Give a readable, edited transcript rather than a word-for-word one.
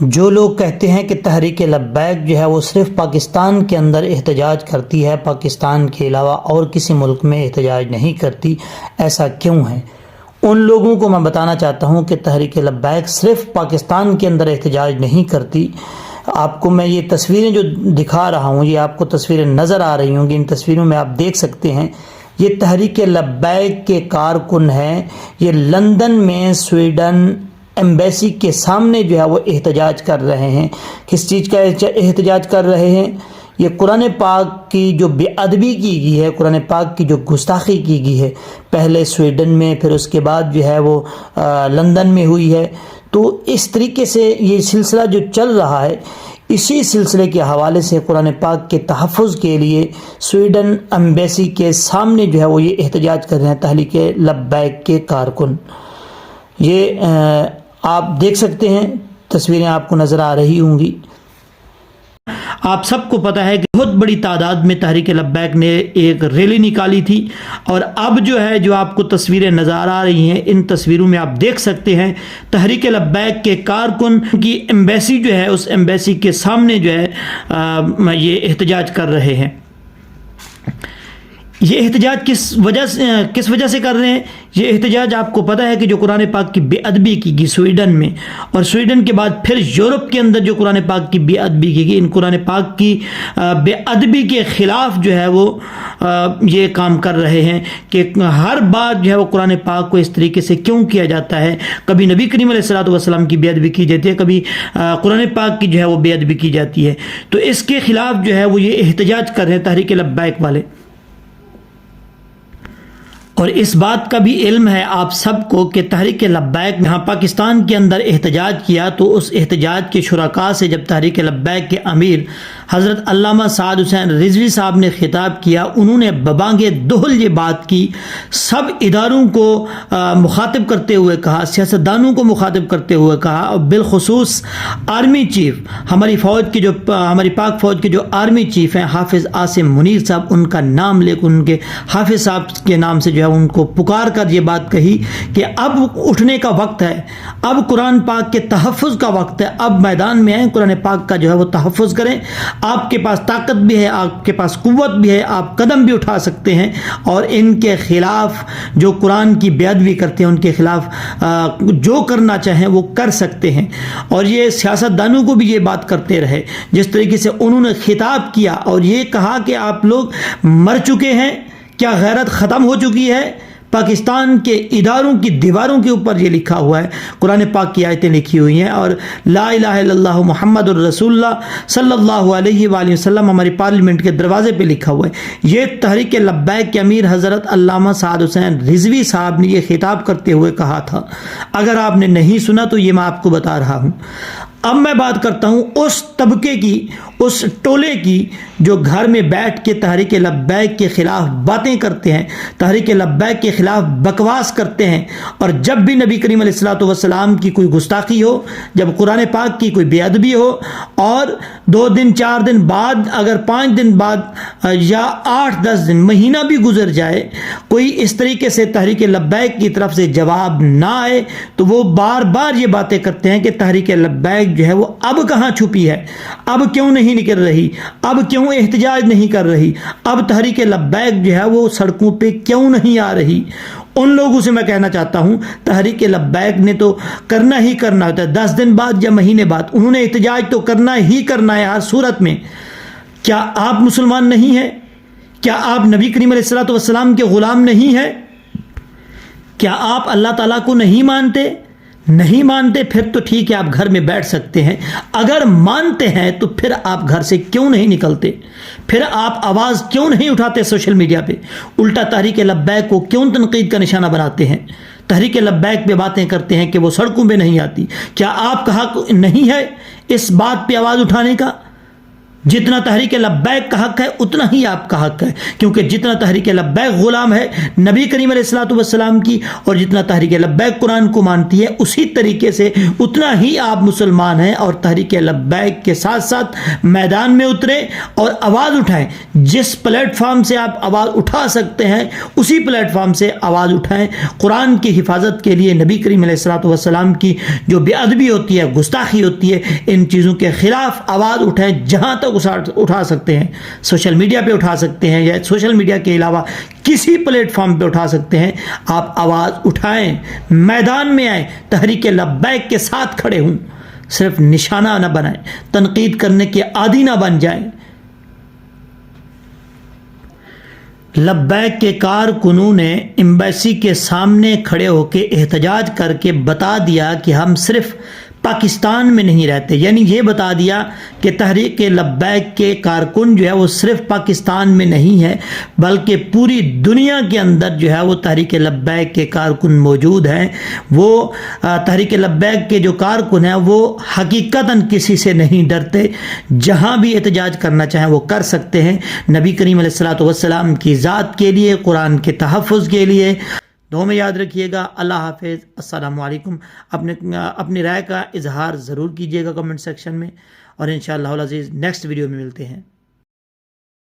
جو لوگ کہتے ہیں کہ تحریک لبیک جو ہے وہ صرف پاکستان کے اندر احتجاج کرتی ہے، پاکستان کے علاوہ اور کسی ملک میں احتجاج نہیں کرتی، ایسا کیوں ہے؟ ان لوگوں کو میں بتانا چاہتا ہوں کہ تحریک لبیک صرف پاکستان کے اندر احتجاج نہیں کرتی۔ آپ کو میں یہ تصویریں جو دکھا رہا ہوں، یہ آپ کو تصویریں نظر آ رہی ہوں گی، ان تصویروں میں آپ دیکھ سکتے ہیں یہ تحریک لبیک کے کارکن ہیں۔ یہ لندن میں سویڈن ایمبیسی کے سامنے جو ہے وہ احتجاج کر رہے ہیں۔ کس چیز کا احتجاج کر رہے ہیں؟ یہ قرآن پاک کی جو بے ادبی کی گئی ہے، قرآن پاک کی جو گستاخی کی گئی ہے، پہلے سویڈن میں، پھر اس کے بعد جو ہے وہ لندن میں ہوئی ہے، تو اس طریقے سے یہ سلسلہ جو چل رہا ہے، اسی سلسلے کے حوالے سے قرآن پاک کے تحفظ کے لیے سویڈن ایمبیسی کے سامنے جو ہے وہ یہ احتجاج کر رہے ہیں تحریک لبیک کے کارکن۔ یہ آپ دیکھ سکتے ہیں، تصویریں آپ کو نظر آ رہی ہوں گی۔ آپ سب کو پتہ ہے کہ بہت بڑی تعداد میں تحریک لبیک نے ایک ریلی نکالی تھی، اور اب جو ہے جو آپ کو تصویریں نظر آ رہی ہیں، ان تصویروں میں آپ دیکھ سکتے ہیں تحریک لبیک کے کارکن کی ایمبیسی جو ہے، اس ایمبیسی کے سامنے جو ہے یہ احتجاج کر رہے ہیں۔ یہ احتجاج کس وجہ سے کر رہے ہیں؟ یہ احتجاج آپ کو پتہ ہے کہ جو قرآن پاک کی بے ادبی کی گئی سویڈن میں، اور سویڈن کے بعد پھر یورپ کے اندر جو قرآن پاک کی بے ادبی کی گئی، ان قرآن پاک کی بے ادبی کے خلاف جو ہے وہ یہ کام کر رہے ہیں کہ ہر بات جو ہے وہ قرآن پاک کو اس طریقے سے کیوں کیا جاتا ہے۔ کبھی نبی کریم علیہ الصلوۃ والسلام کی بے ادبی کی جاتی ہے، کبھی قرآن پاک کی جو ہے وہ بے ادبی کی جاتی ہے، تو اس کے خلاف جو ہے وہ یہ احتجاج کر رہے ہیں تحریک لبیک والے۔ اور اس بات کا بھی علم ہے آپ سب کو کہ تحریک لبیک نے پاکستان کے اندر احتجاج کیا، تو اس احتجاج کے شرکاء سے جب تحریک لبیک کے امیر حضرت علامہ سعد حسین رضوی صاحب نے خطاب کیا، انہوں نے ببانگ دہل یہ بات کی، سب اداروں کو مخاطب کرتے ہوئے کہا، سیاستدانوں کو مخاطب کرتے ہوئے کہا، اور بالخصوص آرمی چیف ہماری پاک فوج کے جو آرمی چیف ہیں حافظ عاصم منیر صاحب، ان کا نام لے کر ان کے حافظ صاحب کے نام سے جو ہے ان کو پکار کر یہ بات کہی کہ اب اٹھنے کا وقت ہے، اب قرآن پاک کے تحفظ کا وقت ہے، اب میدان میں آئیں، قرآن پاک کا جو ہے وہ تحفظ کریں، آپ کے پاس طاقت بھی ہے، آپ کے پاس قوت بھی ہے، آپ قدم بھی اٹھا سکتے ہیں، اور ان کے خلاف جو قرآن کی بے ادبی کرتے ہیں ان کے خلاف جو کرنا چاہیں وہ کر سکتے ہیں۔ اور یہ سیاستدانوں کو بھی یہ بات کرتے رہے، جس طریقے سے انہوں نے خطاب کیا اور یہ کہا کہ آپ لوگ مر چکے ہیں، کیا غیرت ختم ہو چکی ہے؟ پاکستان کے اداروں کی دیواروں کے اوپر یہ لکھا ہوا ہے، قرآن پاک کی آیتیں لکھی ہوئی ہیں، اور لا الہ الا اللہ محمد الرسول اللہ صلی اللہ علیہ وآلہ وسلم ہماری پارلیمنٹ کے دروازے پہ لکھا ہوا ہے۔ یہ تحریک لبیک کے امیر حضرت علامہ سعد حسین رضوی صاحب نے یہ خطاب کرتے ہوئے کہا تھا۔ اگر آپ نے نہیں سنا تو یہ میں آپ کو بتا رہا ہوں۔ اب میں بات کرتا ہوں اس طبقے کی، اس ٹولے کی جو گھر میں بیٹھ کے تحریک لبیک کے خلاف باتیں کرتے ہیں، تحریک لبیک کے خلاف بکواس کرتے ہیں، اور جب بھی نبی کریم علیہ الصلوۃ والسلام کی کوئی گستاخی ہو، جب قرآن پاک کی کوئی بے ادبی ہو، اور 2 دن 4 دن بعد، اگر 5 دن بعد یا 8-10 دن، مہینہ بھی گزر جائے، کوئی اس طریقے سے تحریک لبیک کی طرف سے جواب نہ آئے، تو وہ بار بار یہ باتیں کرتے ہیں کہ تحریک لبیک جو ہے وہ اب کہاں چھپی ہے، اب کیوں نہیں نکل رہی، اب کیوں احتجاج نہیں کر رہی، اب تحریک لبیک جو ہے وہ سڑکوں پہ کیوں نہیں آ رہی۔ ان لوگوں سے میں کہنا چاہتا ہوں تحریک لبیک نے تو کرنا ہی کرنا ہوتا ہے، 10 دن بعد یا مہینے بعد انہوں نے احتجاج تو کرنا ہی کرنا ہے ہر صورت میں۔ کیا آپ مسلمان نہیں ہیں؟ کیا آپ نبی کریم علیہ الصلوۃ والسلام کے غلام نہیں ہیں؟ کیا آپ اللہ تعالیٰ کو نہیں مانتے؟ نہیں مانتے؟ پھر تو ٹھیک ہے، آپ گھر میں بیٹھ سکتے ہیں۔ اگر مانتے ہیں تو پھر آپ گھر سے کیوں نہیں نکلتے؟ پھر آپ آواز کیوں نہیں اٹھاتے سوشل میڈیا پہ؟ الٹا تحریک لبیک کو کیوں تنقید کا نشانہ بناتے ہیں؟ تحریک لبیک پہ باتیں کرتے ہیں کہ وہ سڑکوں پہ نہیں آتی۔ کیا آپ کا حق نہیں ہے اس بات پہ آواز اٹھانے کا؟ جتنا تحریک لبیک کا حق ہے اتنا ہی آپ کا حق ہے، کیونکہ جتنا تحریک لبیک غلام ہے نبی کریم علیہ الصلوۃ والسلام کی، اور جتنا تحریک لبیک قرآن کو مانتی ہے، اسی طریقے سے اتنا ہی آپ مسلمان ہیں، اور تحریک لبیک کے ساتھ ساتھ میدان میں اتریں اور آواز اٹھائیں۔ جس پلیٹ فارم سے آپ آواز اٹھا سکتے ہیں اسی پلیٹ فارم سے آواز اٹھائیں، قرآن کی حفاظت کے لیے، نبی کریم علیہ الصلوۃ والسلام کی جو بے ادبی ہوتی ہے، گستاخی ہوتی ہے، ان چیزوں کے خلاف آواز اٹھائیں، جہاں تک اٹھا سکتے ہیں، سوشل میڈیا پہ اٹھا سکتے ہیں، یا سوشل میڈیا کے علاوہ کسی پلیٹ فارم پہ اٹھا سکتے ہیں، آپ آواز اٹھائیں، میدان میں آئیں، تحریک لبیک کے ساتھ کھڑے ہوں، صرف نشانہ نہ بنائیں، تنقید کرنے کے عادی نہ بن جائیں۔ لبیک کے کارکنوں نے ایمبیسی کے سامنے کھڑے ہو کے احتجاج کر کے بتا دیا کہ ہم صرف پاکستان میں نہیں رہتے، یعنی یہ بتا دیا کہ تحریک لبیک کے کارکن جو ہے وہ صرف پاکستان میں نہیں ہے، بلکہ پوری دنیا کے اندر جو ہے وہ تحریک لبیک کے کارکن موجود ہیں۔ وہ تحریک لبیک کے جو کارکن ہیں وہ حقیقتاً کسی سے نہیں ڈرتے، جہاں بھی احتجاج کرنا چاہیں وہ کر سکتے ہیں، نبی کریم علیہ الصلوۃ والسلام کی ذات کے لیے، قرآن کے تحفظ کے لیے۔ دعا میں یاد رکھیے گا۔ اللہ حافظ، السلام علیکم۔ اپنی رائے کا اظہار ضرور کیجیے گا کمنٹ سیکشن میں، اور انشاءاللہ العزیز نیکسٹ ویڈیو میں ملتے ہیں۔